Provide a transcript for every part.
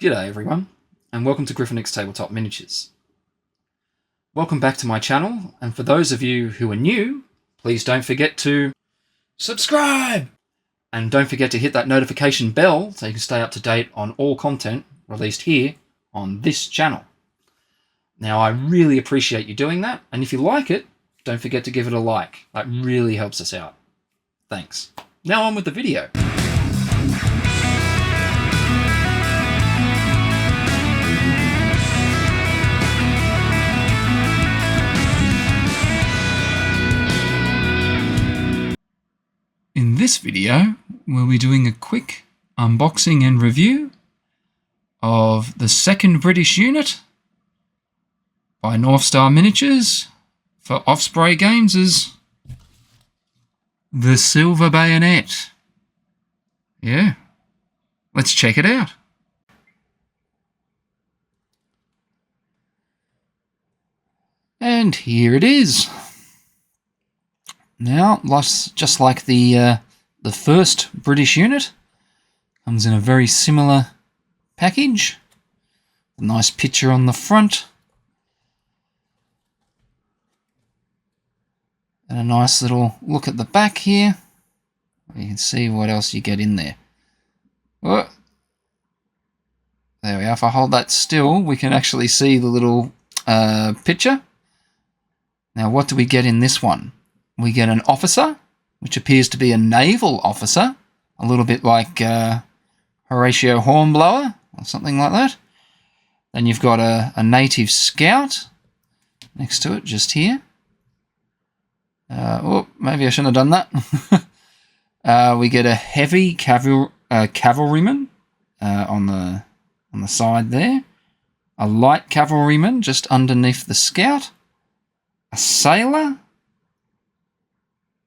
G'day everyone, and welcome to Griffinix Tabletop Miniatures. Welcome back to my channel, and for those of you who are new, please don't forget to subscribe! And don't forget to hit that notification bell so you can stay up to date on all content released here on this channel. Now, I really appreciate you doing that, and if you like it, don't forget to give it a like. That really helps us out. Thanks. Now on with the video. In this video, we'll be doing a quick unboxing and review of the second British unit by North Star Miniatures for Osprey Games as the Silver Bayonet. Yeah, let's check it out. And here it is. Now, just like the first British unit, comes in a very similar package. A nice picture on the front. And a nice little look at the back here. You can see what else you get in there. Oh, there we are. If I hold that still, we can actually see the little picture. Now, what do we get in this one? We get an officer, which appears to be a naval officer, a little bit like Horatio Hornblower or something like that. Then you've got a native scout next to it, just here. Oh, maybe I shouldn't have done that. We get a heavy cavalryman on the side there. A light cavalryman just underneath the scout. A sailor.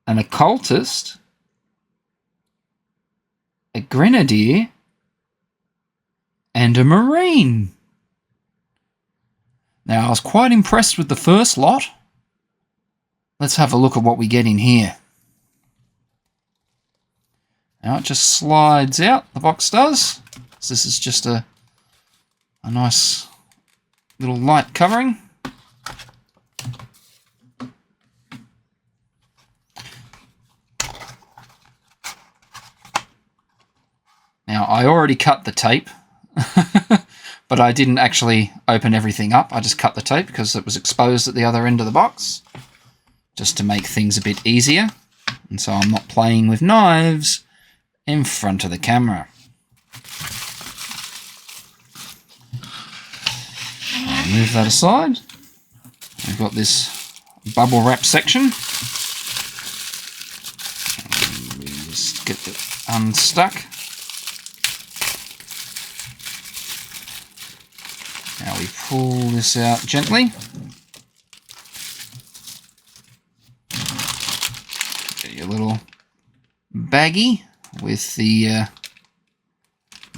An occultist, a grenadier, and a marine. Now, I was quite impressed with the first lot. Let's have a look at what we get in here. Now, it just slides out, the box does. So this is just a nice little light covering. Now, I already cut the tape, but I didn't actually open everything up. I just cut the tape because it was exposed at the other end of the box, just to make things a bit easier. And so I'm not playing with knives in front of the camera. I'll move that aside. We've got this bubble wrap section. And we just get it unstuck. Now we pull this out gently. Get your little baggie with the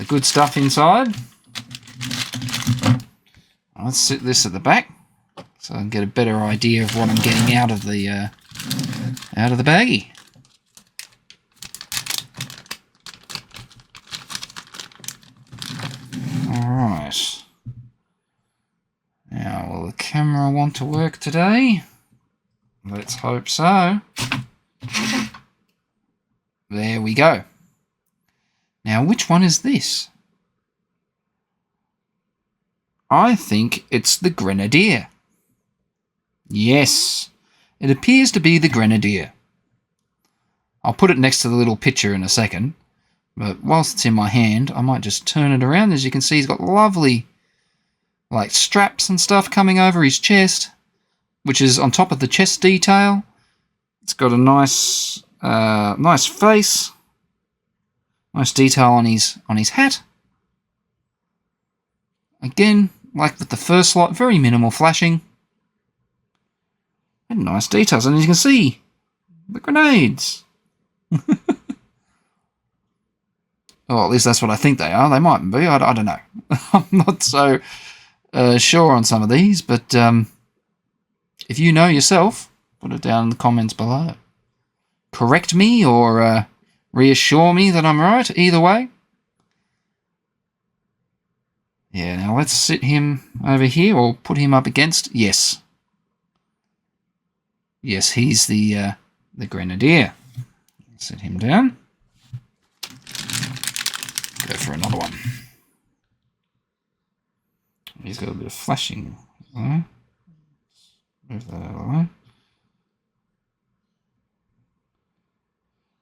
good stuff inside. Let's sit this at the back so I can get a better idea of what I'm getting out of the baggie. All right. Now, will the camera want to work today? Let's hope so. There we go. Now, which one is this? I think it's the Grenadier. Yes, it appears to be the Grenadier. I'll put it next to the little picture in a second, but whilst it's in my hand, I might just turn it around. As you can see, he's got lovely like straps and stuff coming over his chest, which is on top of the chest detail. It's got a nice face, nice detail on his hat. Again, like with the first lot, very minimal flashing and nice details. And as you can see, the grenades. Oh, at least that's what I think they are. They mightn't be. I don't know. I'm not so sure on some of these, but if you know yourself, put it down in the comments below. Correct me or reassure me that I'm right, either way. Yeah, now let's sit him over here, or put him up against... Yes. Yes, he's the Grenadier. Sit him down. Go for another one. He's got a bit of flashing. Move that out of the way.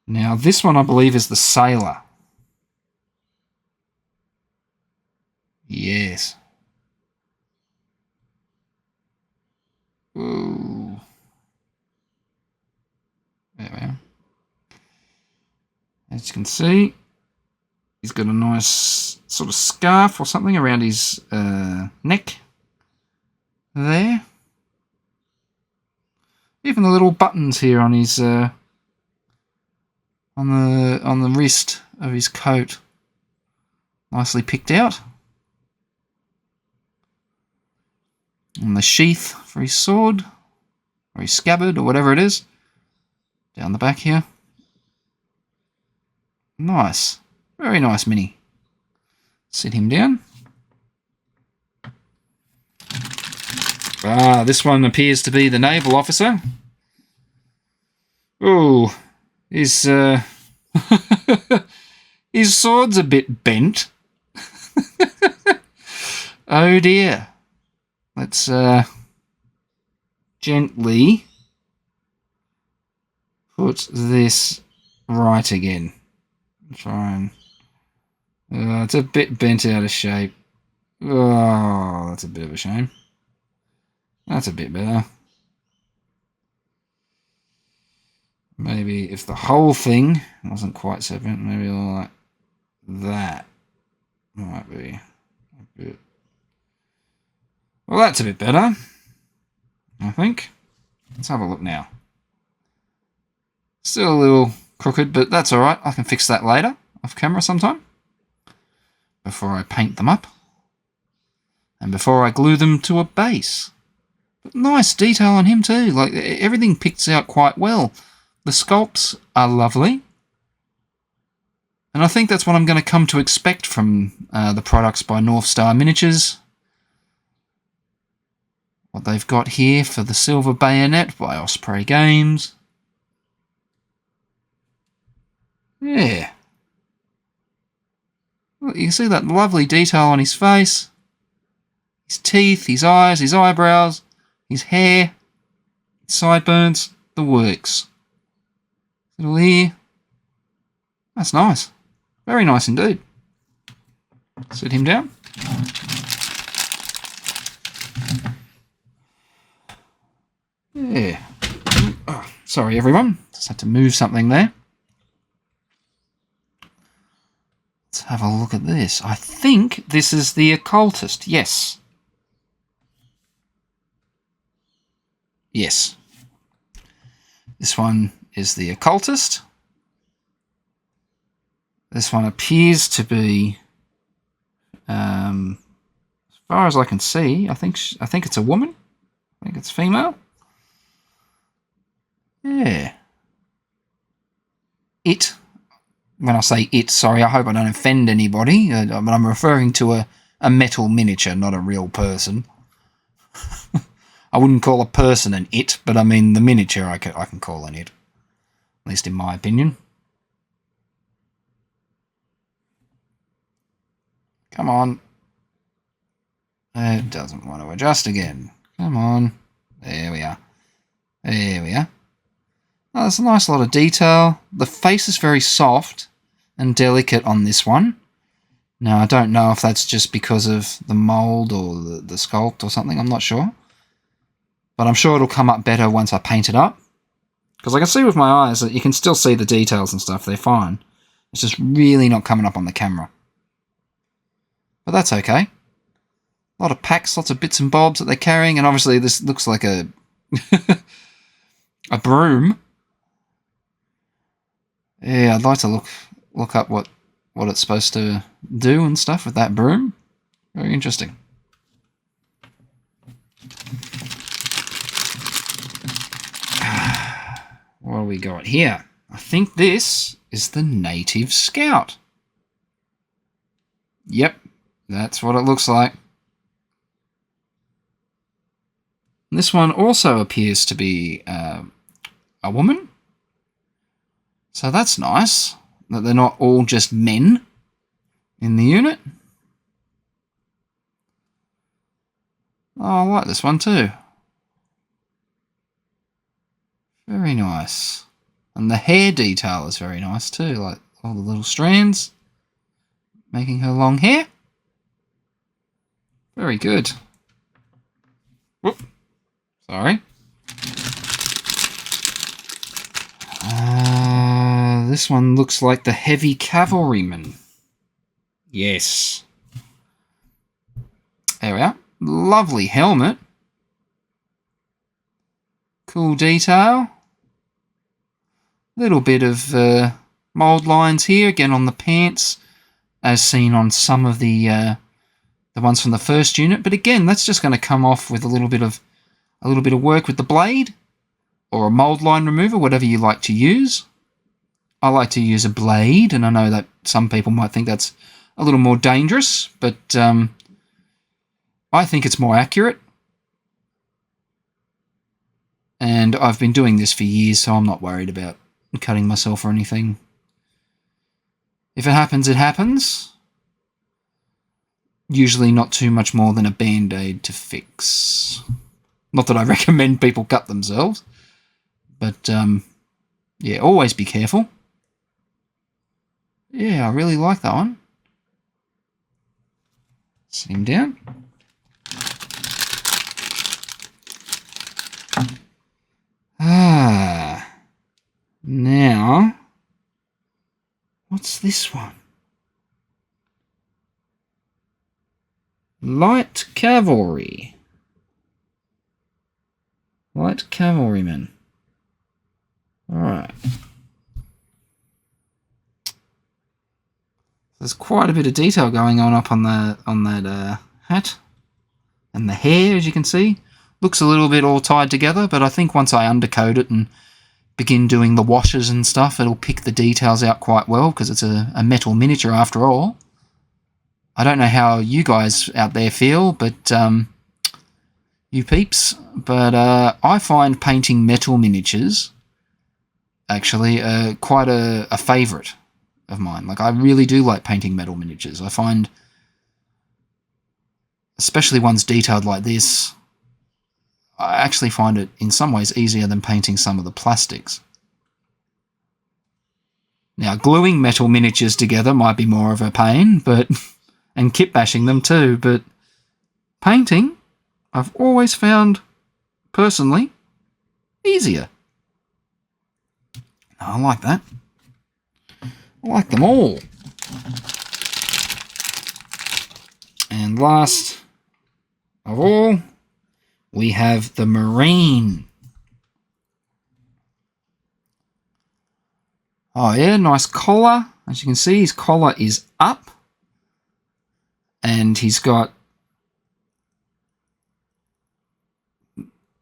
Now, this one I believe is the Sailor. Yes. Ooh. There we are. As you can see, he's got a nice sort of scarf or something around his neck. There. Even the little buttons here on his on the wrist of his coat, nicely picked out. And the sheath for his sword, or his scabbard, or whatever it is, down the back here. Nice, very nice mini. Sit him down. Ah, this one appears to be the naval officer. Ooh, his his sword's a bit bent. Oh dear. Let's gently put this right again. Try and... it's a bit bent out of shape. Oh, that's a bit of a shame. That's a bit better. Maybe if the whole thing wasn't quite so bent, maybe like that might be a bit... Well, that's a bit better, I think. Let's have a look now. Still a little crooked, but that's alright. I can fix that later, off camera sometime. Before I paint them up. And before I glue them to a base. But nice detail on him too. Like, everything picks out quite well. The sculpts are lovely. And I think that's what I'm going to come to expect from the products by North Star Miniatures. What they've got here for the Silver Bayonet by Osprey Games. Yeah. Well, you can see that lovely detail on his face. His teeth, his eyes, his eyebrows, his hair, his sideburns, the works. Little ear. That's nice. Very nice indeed. Sit him down. Yeah. Oh, sorry, everyone. Just had to move something there. Let's have a look at this. I think this is the Occultist. Yes. Yes. This one is the Occultist. This one appears to be, as far as I can see, I think it's a woman. I think it's female. Yeah. It, when I say it, sorry, I hope I don't offend anybody, but I'm referring to a metal miniature, not a real person. I wouldn't call a person an it, but I mean the miniature I can call an it. At least in my opinion. Come on. It doesn't want to adjust again. Come on. There we are. There we are. Oh, there's a nice lot of detail. The face is very soft and delicate on this one. Now, I don't know if that's just because of the mould or the sculpt or something. I'm not sure. But I'm sure it'll come up better once I paint it up. Because I can see with my eyes that you can still see the details and stuff. They're fine. It's just really not coming up on the camera. But that's okay. A lot of packs, lots of bits and bobs that they're carrying. And obviously this looks like a a broom. Yeah, I'd like to look up what it's supposed to do and stuff with that broom. Very interesting. What do we got here? I think this is the Native Scout. Yep, That's what it looks like. This one also appears to be a woman. So that's nice, that they're not all just men in the unit. Oh, I like this one too. Very nice. And the hair detail is very nice too, like all the little strands making her long hair. Very good. Whoop. Sorry. This one looks like the heavy cavalryman. Yes. There we are. Lovely helmet. Cool detail. Little bit of mould lines here, again on the pants, as seen on some of the ones from the first unit. But again, that's just going to come off with a little bit of work with the blade, or a mould line remover, whatever you like to use. I like to use a blade, and I know that some people might think that's a little more dangerous, but I think it's more accurate. And I've been doing this for years, so I'm not worried about cutting myself or anything. If it happens, it happens. Usually not too much more than a band-aid to fix. Not that I recommend people cut themselves, but yeah, always be careful. Yeah, I really like that one. Sit him down. Now, what's this one? Light cavalry. Light cavalryman. Alright. There's quite a bit of detail going on up on that hat. And the hair, as you can see, looks a little bit all tied together, but I think once I undercoat it and begin doing the washes and stuff, it'll pick the details out quite well, because it's a metal miniature after all. I don't know how you guys out there feel, but you peeps, but I find painting metal miniatures actually quite a favourite of mine. Like, I really do like painting metal miniatures. I find, especially ones detailed like this, I actually find it in some ways easier than painting some of the plastics. Now, gluing metal miniatures together might be more of a pain, but and kit bashing them too, but painting, I've always found, personally, easier. I like that. I like them all. And last of all, we have the Marine. Oh yeah, nice collar. As you can see, his collar is up. And he's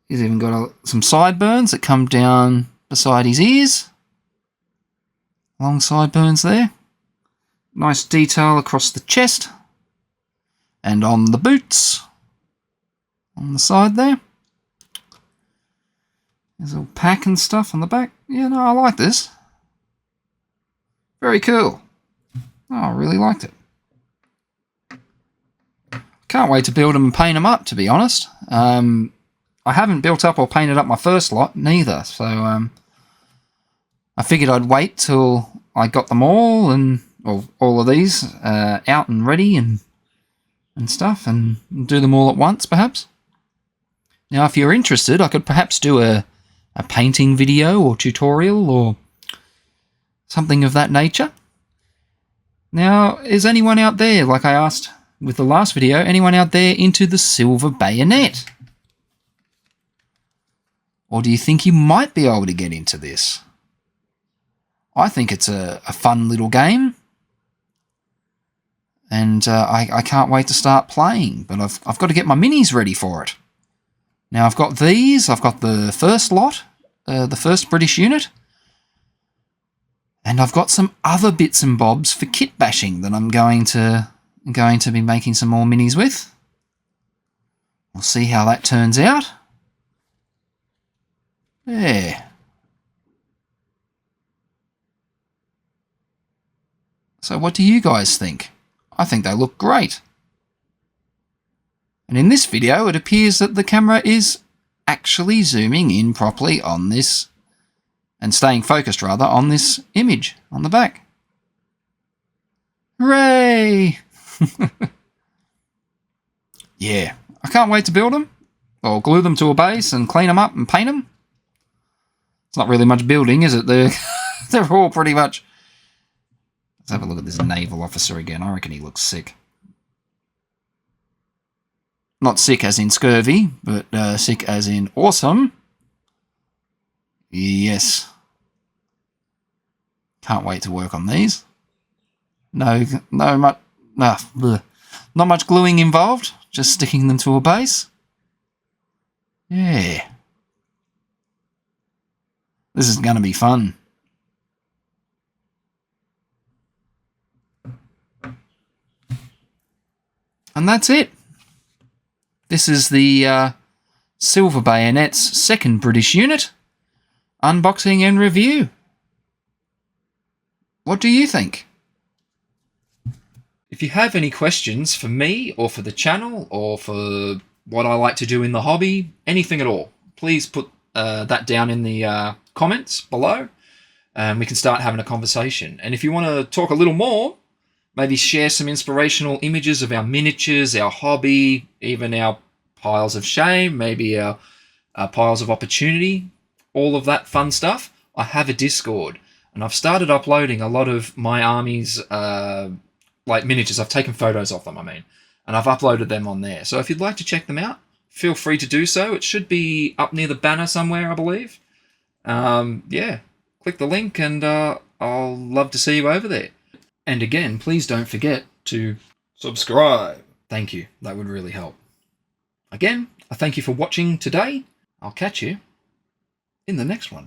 even got some sideburns that come down beside his ears. Long sideburns there. Nice detail across the chest. And on the boots. On the side there. There's a little pack and stuff on the back. Yeah, no, I like this. Very cool. Oh, I really liked it. Can't wait to build them and paint them up, to be honest. I haven't built up or painted up my first lot, neither. So I figured I'd wait till I got them all, or all of these out and ready and stuff, and do them all at once, perhaps. Now, if you're interested, I could perhaps do a painting video or tutorial or something of that nature. Now, is anyone out there, like I asked with the last video, anyone out there into the silver bayonet? Or do you think you might be able to get into this? I think it's a fun little game. And I can't wait to start playing, but I've got to get my minis ready for it. Now, I've got these. I've got the first lot, the first British unit. And I've got some other bits and bobs for kit bashing that I'm going to I'm going to be making some more minis with. We'll see how that turns out. There. So what do you guys think? I think they look great. And in this video, it appears that the camera is actually zooming in properly on this, and staying focused rather, on this image on the back. Hooray! Yeah, I can't wait to build them, or glue them to a base and clean them up and paint them. It's not really much building, is it? They're all pretty much... Let's have a look at this naval officer again. I reckon he looks sick. Not sick as in scurvy, but sick as in awesome. Yes. Can't wait to work on these. Not much gluing involved. Just sticking them to a base. Yeah. This is going to be fun. And that's it. This is the Silver Bayonet's second British unit. Unboxing and review. What do you think? If you have any questions for me or for the channel or for what I like to do in the hobby, anything at all, please put that down in the comments below and we can start having a conversation. And if you want to talk a little more, maybe share some inspirational images of our miniatures, our hobby, even our piles of shame, maybe our piles of opportunity, all of that fun stuff. I have a Discord and I've started uploading a lot of my army's like miniatures. I've taken photos of them, and I've uploaded them on there. So if you'd like to check them out, feel free to do so. It should be up near the banner somewhere, I believe. Yeah, click the link and I'll love to see you over there. And again, please don't forget to subscribe. Thank you. That would really help. Again, I thank you for watching today. I'll catch you in the next one.